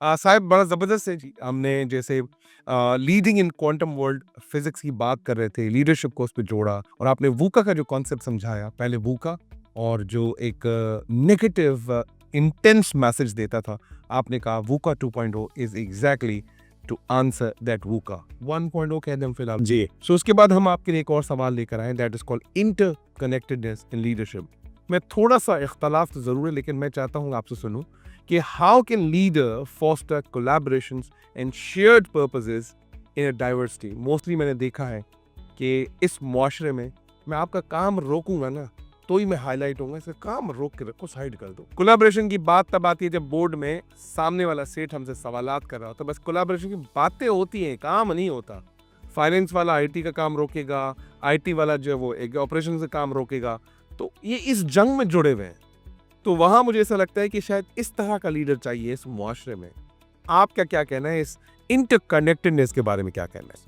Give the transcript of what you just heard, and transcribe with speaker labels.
Speaker 1: साहब बड़ा ज़बरदस्त है जी। हमने जैसे leading in quantum world physics की बात कर रहे थे, लीडरशिप को उसपे जोड़ा और आपने वूका का जो कॉन्सेप्ट समझाया, पहले वूका और जो एक नेगेटिव इंटेंस मैसेज देता था, आपने कहा VUCA 2.0 is exactly to answer that VUCA 1.0 कह दें फिर आप।
Speaker 2: जी।
Speaker 1: सो उसके बाद हम आपके लिए एक और सवाल लेकर आए that is called interconnectedness in leadership. मैं थोड़ा-सा इख्तलाफ तो ज़रूर है लेकिन मैं चाहता हूँ आपसे सुनूँ कि how can leader foster collaborations and shared purposes in a diverse team. Mostly मैंने देखा है कि इस मुआशरे में मैं आपका काम रोकूंगा ना तो ही मैं हाईलाइट होऊंगा, इसका काम रोक के रखो, साइड कर दो। कोलैबोरेशन की बात तब आती है जब बोर्ड में सामने वाला सेठ हमसे सवालात कर रहा होता है। बस कोलैबोरेशन की बातें होती हैं, काम नहीं होता। फाइनेंस वाला आईटी का काम रोकेगा, आईटी वाला जो है वो एक ऑपरेशन से काम रोकेगा, तो ये इस जंग में जुड़े हुए हैं। तो वहां मुझे ऐसा लगता है कि शायद इस तरह का लीडर चाहिए इस मुआशरे में। आपका क्या कहना है इस इंटरकनेक्टेडनेस के बारे में, क्या कहना है?